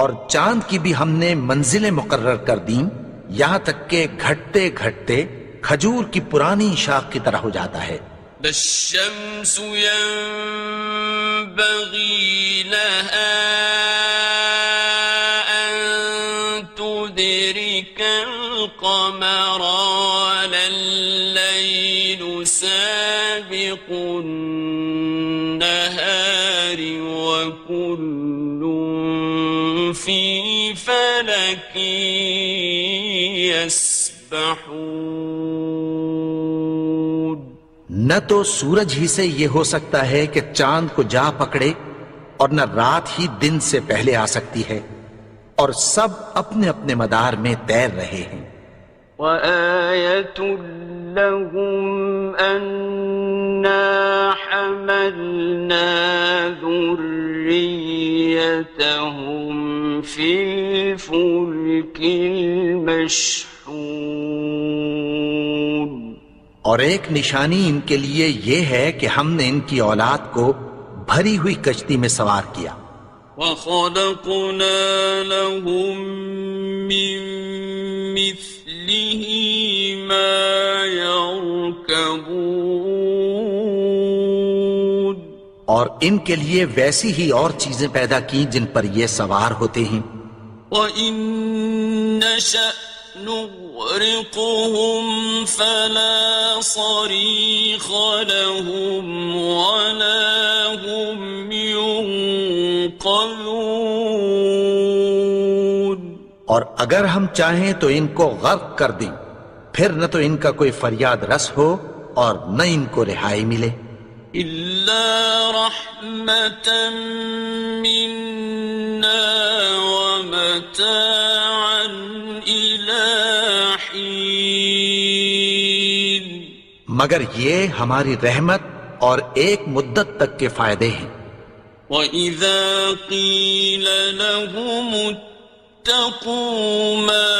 اور چاند کی بھی ہم نے منزلیں مقرر کر دیں یہاں تک کہ گھٹتے گھٹتے کھجور کی پرانی شاخ کی طرح ہو جاتا ہے. الشمس ينبغي لها أن تدرك القمر ولا الليل سابق النهار وكل في فلك يسبحون. نہ تو سورج ہی سے یہ ہو سکتا ہے کہ چاند کو جا پکڑے اور نہ رات ہی دن سے پہلے آ سکتی ہے، اور سب اپنے اپنے مدار میں تیر رہے ہیں. وَآيَةٌ لَهُمْ أَنَّا حَمَلْنَا ذُرِّيَّتَهُمْ فِي الْفُلْكِ الْمَشْحُونِ. اور ایک نشانی ان کے لیے یہ ہے کہ ہم نے ان کی اولاد کو بھری ہوئی کشتی میں سوار کیا. وَخَلَقْنَا لَهُم مِّن مِّثْلِهِ مَا يَرْكَبُونَ. اور ان کے لیے ویسی ہی اور چیزیں پیدا کی جن پر یہ سوار ہوتے ہیں. وَإِن نَّشَأْ نُغْرِقْهُمْ فَلَا صَرِيخَ لَهُمْ وَلَا هُمْ يُنقَذُونَ. اور اگر ہم چاہیں تو ان کو غرق کر دیں، پھر نہ تو ان کا کوئی فریاد رس ہو اور نہ ان کو رہائی ملے. إِلَّا رَحْمَةً مِّنَّا وَمَتَاعًا إِلَىٰ حِينٍ. مگر یہ ہماری رحمت اور ایک مدت تک کے فائدے ہیں. وَإِذَا قِيلَ لَهُمُ اتَّقُوا مَا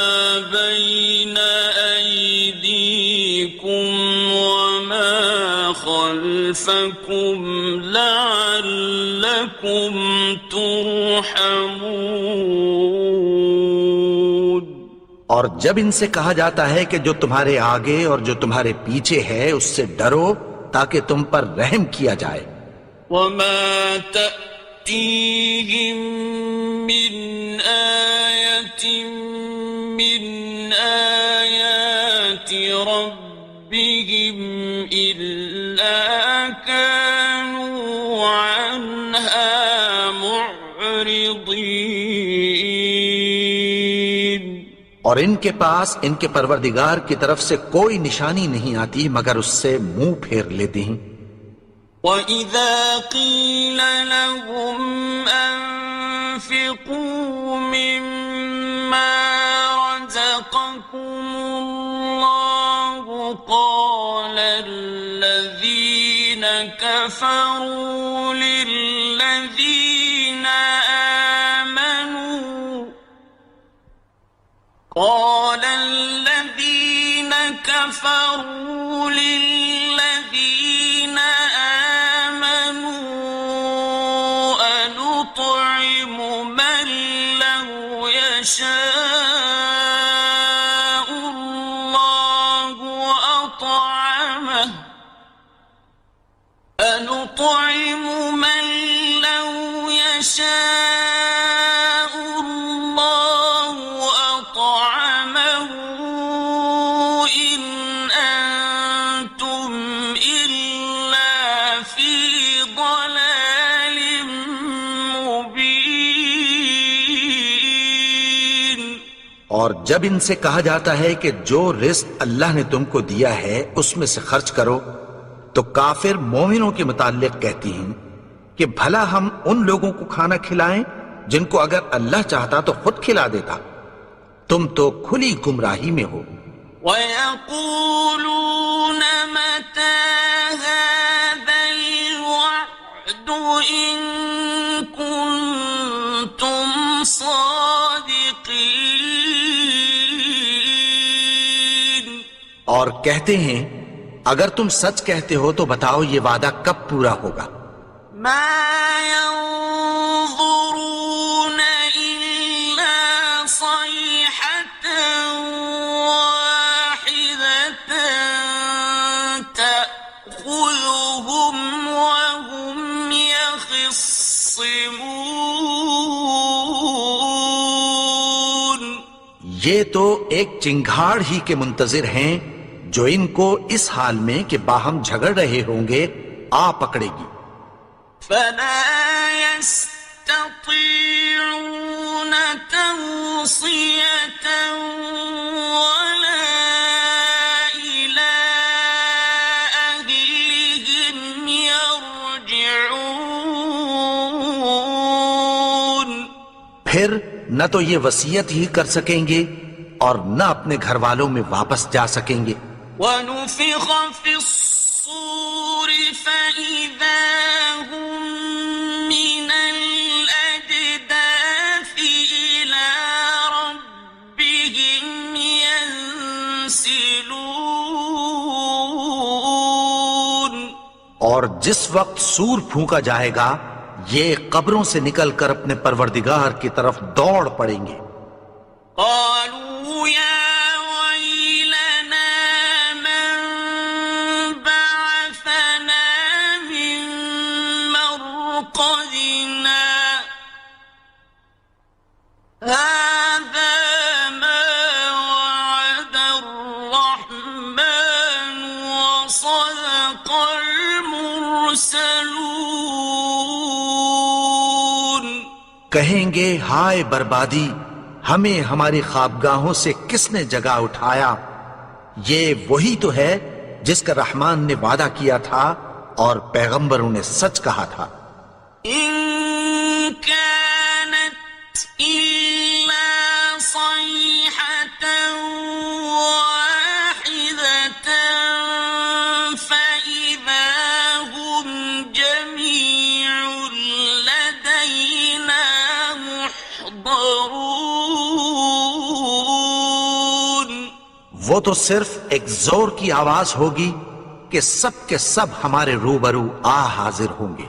بَيْنَ أَيْدِيكُمْ وَمَا خَلْفَكُمْ لَعَلَّكُمْ تُرْحَمُونَ. اور جب ان سے کہا جاتا ہے کہ جو تمہارے آگے اور جو تمہارے پیچھے ہے اس سے ڈرو تاکہ تم پر رحم کیا جائے. وَمَا تَأْتِيهِم مِّنْ آيَةٍ مِّنْ آيَاتِ رَبِّهِمْ إِلَّا كَانُوا عَنْهَا مُعْرِضِينَ. اور ان کے پاس ان کے پروردگار کی طرف سے کوئی نشانی نہیں آتی مگر اس سے منہ پھیر لیتے ہیں. وَإِذَا قِيلَ لَهُمْ أَنفِقُوا مِمَّا رَزَقَكُمُ اللَّهُ قَالَ الَّذِينَ كَفَرُوا لِلَّذِينَ آمَنُوا أَنُطْعِمُ مَن لَّوْ يَشَاءُ اللَّهُ أَطْعَمَهُ أَنُطْعِمُ مَن لَّوْ يَشَاءُ اللَّهُ أَطْعَمَهُ إِنْ أَنتُمْ إِلَّا فِي ضَلَالٍ مُّبِينٍ. اور جب ان سے کہا جاتا ہے کہ جو رزق اللہ نے تم کو دیا ہے اس میں سے خرچ کرو تو کافر مومنوں کے متعلق کہتی ہیں کہ بھلا ہم ان لوگوں کو کھانا کھلائیں جن کو اگر اللہ چاہتا تو خود کھلا دیتا. تم تو کھلی گمراہی میں ہو. وَيَقُولُونَ مَتَىٰ هَٰذَا الْوَعْدُ إِن كُنتُمْ صَادِقِينَ. اور کہتے ہیں اگر تم سچ کہتے ہو تو بتاؤ یہ وعدہ کب پورا ہوگا. مَا يَنظُرُونَ إِلَّا يخصمون یہ تو ایک چنگھاڑ ہی کے منتظر ہیں جو ان کو اس حال میں کہ باہم جھگڑ رہے ہوں گے آ پکڑے گی. فلا يستطيعون توصية ولا إلى أهلهم يرجعون. پھر نہ تو یہ وصیت ہی کر سکیں گے اور نہ اپنے گھر والوں میں واپس جا سکیں گے. ونفخ في الصور فإذا هم من الأجداث إلى ربهم ينسلون. اور جس وقت سور پھونکا جائے گا یہ قبروں سے نکل کر اپنے پروردگار کی طرف دوڑ پڑیں گے. قالوا يا ويلنا من بعثنا من مرقدنا هذا ما وعد الرحمن وصدق المرسلون. کہیں گے ہائے بربادی، ہمیں ہماری خوابگاہوں سے کس نے جگا اٹھایا؟ یہ وہی تو ہے جس کا رحمان نے وعدہ کیا تھا اور پیغمبروں نے سچ کہا تھا. إن كانت إلا صيحة واحدة فإذا هم جميع لدينا محضرون. وہ تو صرف ایک زور کی آواز ہوگی کہ سب کے سب ہمارے روبرو آ حاضر ہوں گے.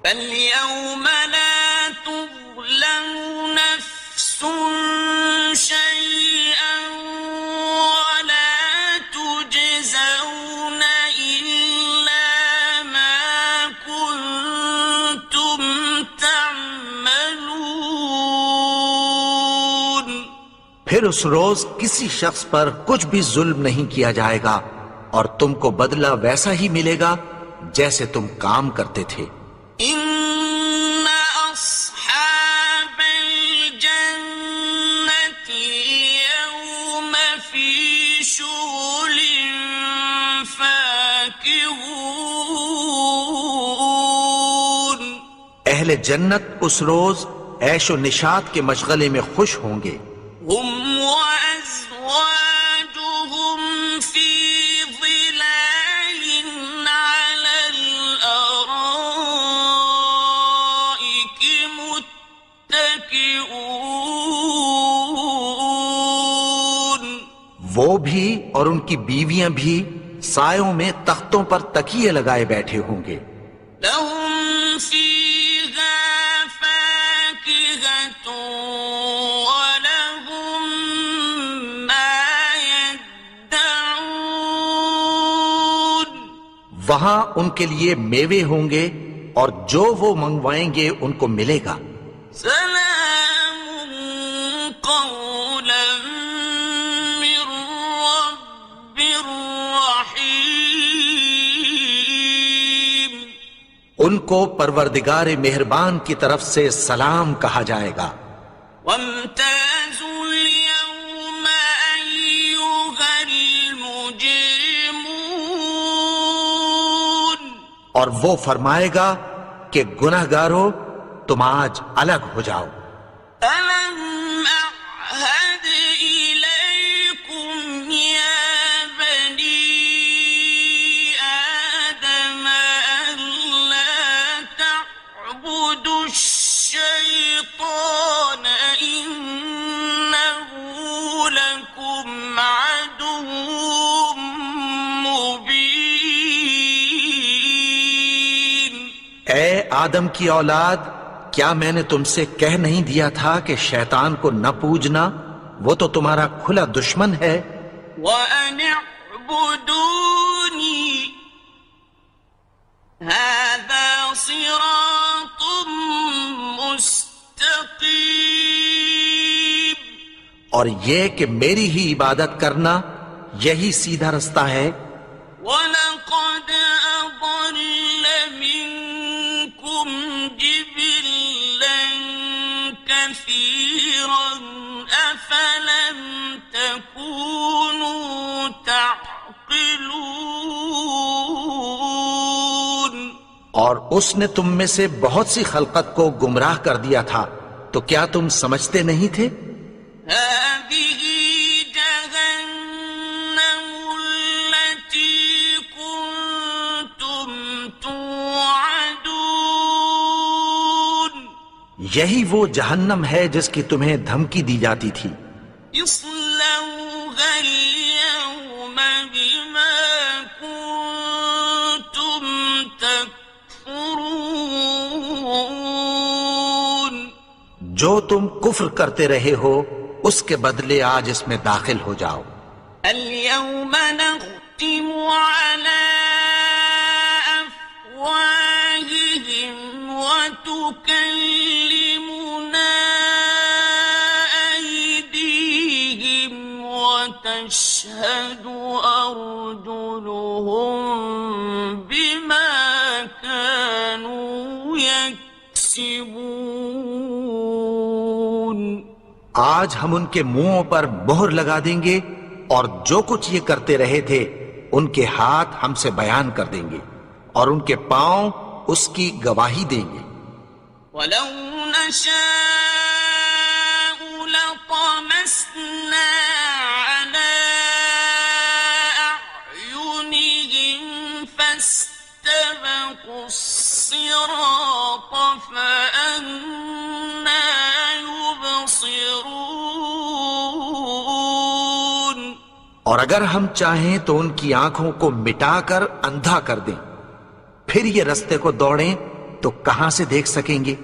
فاليوم لا تظلم نفس شيئا ولا تجزون إلا ما كنتم تعملون. پھر اس روز کسی شخص پر کچھ بھی ظلم نہیں کیا جائے گا اور تم کو بدلہ ویسا ہی ملے گا جیسے تم کام کرتے تھے. إن أصحاب الجنة اليوم في شغل فاكهون. اہل جنت اس روز عیش و نشاط کے مشغلے میں خوش ہوں گے. هم وأزواجهم في ظلال على الأرائك متكئون. وہ بھی اور ان کی بیویاں بھی سایوں میں تختوں پر تکیے لگائے بیٹھے ہوں گے. لهم فيها فاكهة ولهم ما يدعون. وہاں ان کے لیے میوے ہوں گے اور جو وہ منگوائیں گے ان کو ملے گا. سلام قولا من رب رحيم. ان کو پروردگار مہربان کی طرف سے سلام کہا جائے گا. وامتازوا اليوم أيها المجرمون. اور وہ فرمائے گا کہ گناہگارو تم آج الگ ہو جاؤ. ألم أعهد إليكم يا بني آدم ألا تعبدوا الشيطان إنه لكم عدو مبين. اے آدم کی اولاد، کیا میں نے تم سے کہہ نہیں دیا تھا کہ شیطان کو نہ پوجنا؟ وہ تو تمہارا کھلا دشمن ہے. وأن اعبدوني هذا صراط اور یہ کہ میری ہی عبادت کرنا یہی سیدھا رستہ ہے۔ وَلَقَدْ أَضَلَّ مِنكُمْ جِبِلًّا كَثِيرًا أَفَلَمْ تَكُونُوا تَعْقِلُونَ۔ اور اس نے تم میں سے بہت سی خلقت کو گمراہ کر دیا تھا، تو کیا تم سمجھتے نہیں تھے؟ هذه جهنم التي كنتم توعدون۔ یہی وہ جہنم ہے جس کی تمہیں دھمکی دی جاتی تھی۔ اصلوها اليوم بما كنتم تكفرون۔ جو تم کفر کرتے رہے ہو اس کے بدلے آج اس میں داخل ہو جاؤ۔ اليوم نختم على أفواههم وتكلمنا أيديهم وتشهد أرجلهم بما كانوا يكسبون۔ آج ہم ان کے منہوں پر مہر لگا دیں گے اور جو کچھ یہ کرتے رہے تھے ان کے ہاتھ ہم سے بیان کر دیں گے اور ان کے پاؤں اس کی گواہی دیں گے۔ وَلَوْ نَشَاءُ لَطَمَسْنَا عَلَىٰ أَعْيُنِهِمْ فَاسْتَبَقُوا الصِّرَاطَ فَأَنَّىٰ يُبْصِرُونَ۔ اور اگر ہم چاہیں تو ان کی آنکھوں کو مٹا کر اندھا کر دیں، پھر یہ رستے کو دوڑیں تو کہاں سے دیکھ سکیں گے؟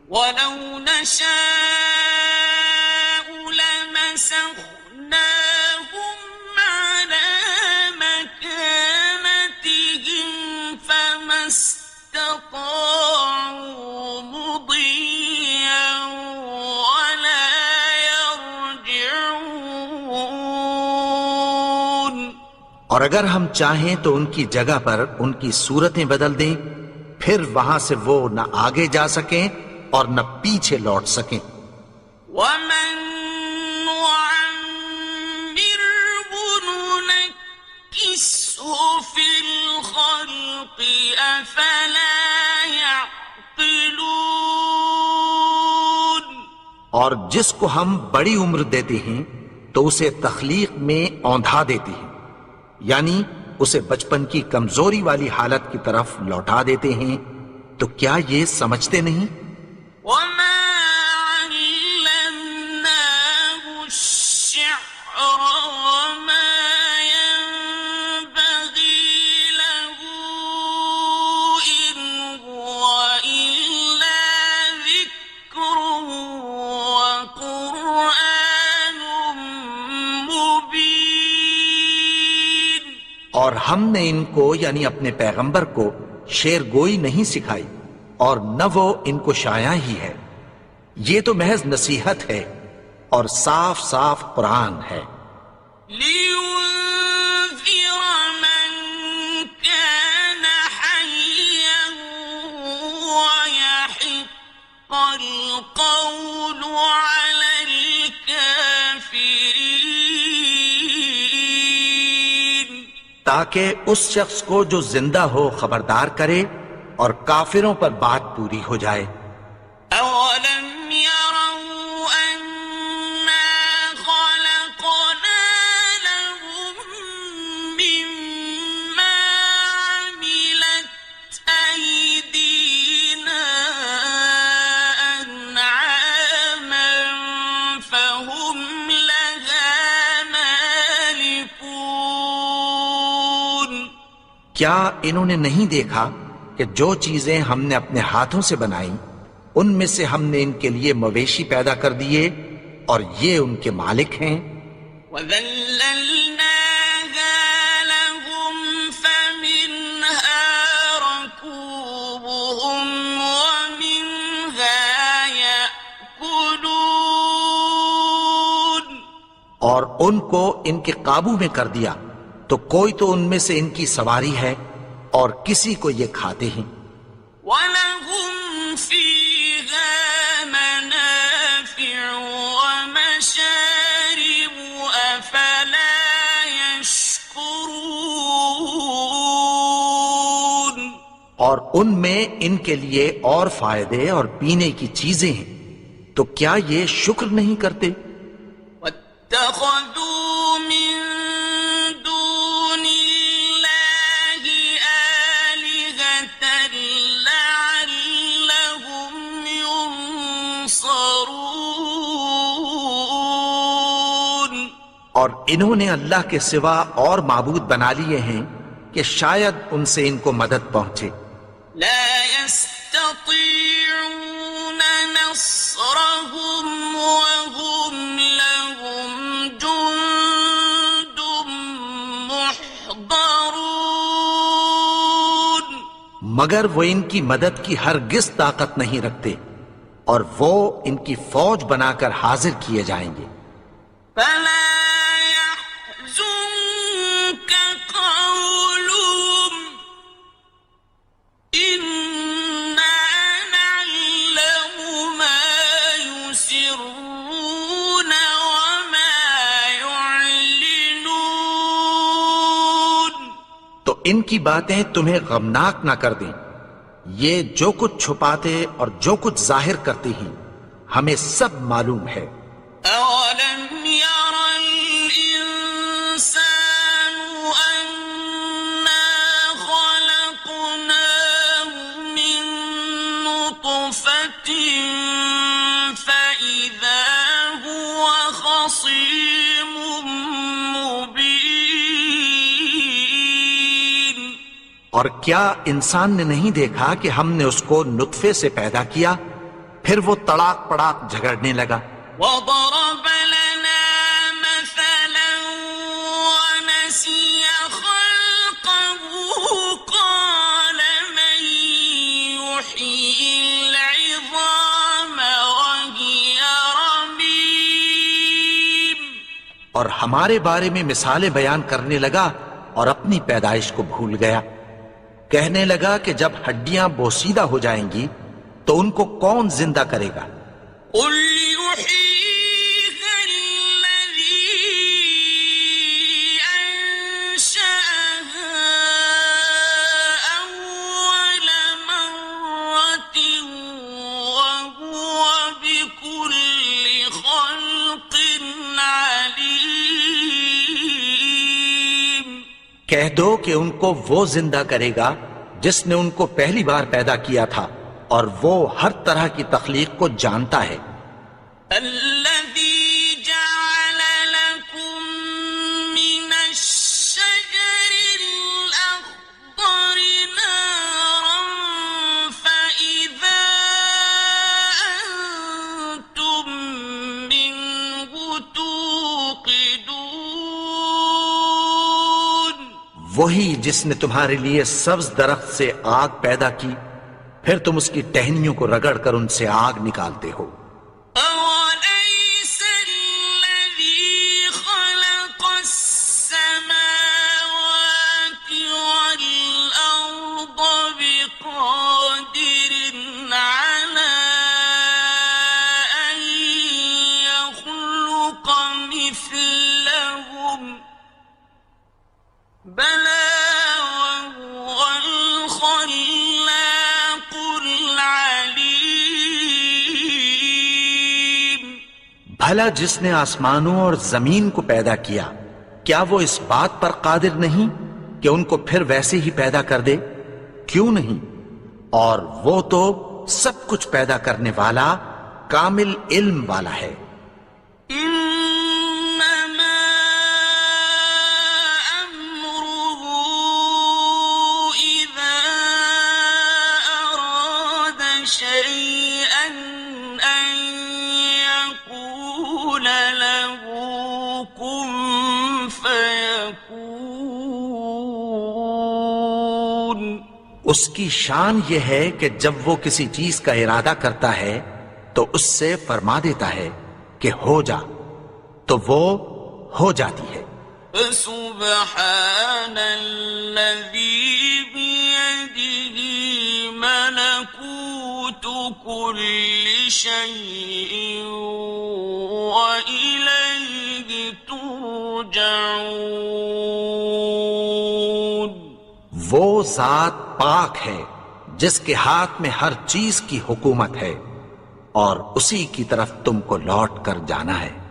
وَلَوْ نَشَاءُ لَمَسَخْنَاهُمْ عَلَىٰ مَكَانَتِهِمْ فَمَا اسْتَطَاعُوا مُضِيًّا وَلَا يَرْجِعُونَ۔ اور اگر ہم چاہیں تو ان کی جگہ پر ان کی صورتیں بدل دیں، پھر وہاں سے وہ نہ آگے جا سکیں اور نہ پیچھے لوٹ سکیں۔ وَمَن نُّعَمِّرْهُ نُنَكِّسْهُ فِي الْخَلْقِ أَفَلَا يَعْقِلُونَ۔ اور جس کو ہم بڑی عمر دیتے ہیں تو اسے تخلیق میں اوندھا دیتے ہیں، یعنی اسے بچپن کی کمزوری والی حالت کی طرف لوٹا دیتے ہیں، تو کیا یہ سمجھتے نہیں؟ وَمَا عَلَّمْنَاهُ الشِّعْرَ وَمَا يَنبَغِي لَهُ إِنْ هُوَ إِلَّا ذِكْرٌ وَقُرْآنٌ مُّبِينٌ۔ اور ہم نے ان کو یعنی اپنے پیغمبر کو شعر گوئی نہیں سکھائی اور نہ وہ ان کو شایع ہی ہے، یہ تو محض نصیحت ہے اور صاف صاف قرآن ہے۔ لِيُنذِرَ مَن كَانَ حَيًّا وَيَحِقَّ الْقَوْلُ عَلَى الْكَافِرِينَ۔ تاکہ اس شخص کو جو زندہ ہو خبردار کرے اور کافروں پر بات پوری ہو جائے۔ أَوَلَمْ يَرَوْا أَنَّا خَلَقْنَا لَهُم مِّمَّا عَمِلَتْ أَيْدِينَا أَنْعَامًا فَهُمْ لَهَا مَالِكُونَ۔ کیا انہوں نے نہیں دیکھا کہ جو چیزیں ہم نے اپنے ہاتھوں سے بنائیں ان میں سے ہم نے ان کے لیے مویشی پیدا کر دیے اور یہ ان کے مالک ہیں۔ وَذَلَّلْنَاهَا لَهُمْ فَمِنْهَا رَكُوبُهُمْ وَمِنْهَا يَأْكُلُونَ۔ اور ان کو ان کے قابو میں کر دیا تو کوئی تو ان میں سے ان کی سواری ہے اور کسی کو یہ کھاتے ہیں. وَلَهُمْ فِيهَا مَنَافِعُ وَمَشَارِبُ أَفَلَا يَشْكُرُونَ. اور ان میں ان کے لیے اور فائدے اور پینے کی چیزیں ہیں، تو کیا یہ شکر نہیں کرتے؟ وَاتَّخَذُوا مِن دُونِ اللَّهِ آلِهَةً لَعَلَّهُمْ يُنصَرُونَ. اور انہوں نے اللہ کے سوا اور معبود بنا لیے ہیں کہ شاید ان سے ان کو مدد پہنچے. لا يستطيعون نصرهم وهم لهم جند محضرون. مگر وہ ان کی مدد کی ہرگز طاقت نہیں رکھتے اور وہ ان کی فوج بنا کر حاضر کیے جائیں گے. فلا يحزنك قولهم إنا نعلم ما يسرون وما يعلنون. تو ان کی باتیں تمہیں غمناک نہ کر دیں. یہ جو کچھ چھپاتے اور جو کچھ ظاہر کرتے ہیں ہمیں سب معلوم ہے. أولم ير الإنسان أنا خلقناه من نطفة فإذا هو خصيم مبين. اور کیا انسان نے نہیں دیکھا کہ ہم نے اس کو نطفے سے پیدا کیا، پھر وہ تڑاک پڑاک جھگڑنے لگا. وضرب لنا مثلا ونسي خلقه قال من يحيي العظام وهي رميم. اور ہمارے بارے میں مثالیں بیان کرنے لگا اور اپنی پیدائش کو بھول گیا. کہنے لگا کہ جب ہڈیاں بوسیدہ ہو جائیں گی تو ان کو کون زندہ کرے گا؟ قل يحييها الذي أنشأها أول مرة وهو بكل خلق عليم. کہہ دو کہ ان کو وہ زندہ کرے گا جس نے ان کو پہلی بار پیدا کیا تھا، اور وہ ہر طرح کی تخلیق کو جانتا ہے. الذي جعل لكم من الشجر الأخضر نارا فإذا أنتم منه توقدون. وہی جس نے تمہارے لیے سبز درخت سے آگ پیدا کی، پھر تم اس کی ٹہنیوں کو رگڑ کر ان سے آگ نکالتے ہو. أوليس الذي خلق السماوات والأرض بقادر على أن يخلق مثلهم بلى وهو الخلاق العليم. بھلا جس نے آسمانوں اور زمین کو پیدا کیا، کیا وہ اس بات پر قادر نہیں کہ ان کو پھر ویسے ہی پیدا کر دے؟ کیوں نہیں؟ اور وہ تو سب کچھ پیدا کرنے والا، کامل علم والا ہے. إنما أمره إذا أراد شيئا أن يقول له كن فيكون. اس کی شان یہ ہے کہ جب وہ کسی چیز کا ارادہ کرتا ہے تو اس سے فرما دیتا ہے کہ ہو جا، تو وہ ہو جاتی ہے۔ فسبحان الذي بيده ملكوت كل شيء وإليه ترجعون۔ وہ ذات پاک ہے جس کے ہاتھ میں ہر چیز کی حکومت ہے اور اسی کی طرف تم کو لوٹ کر جانا ہے۔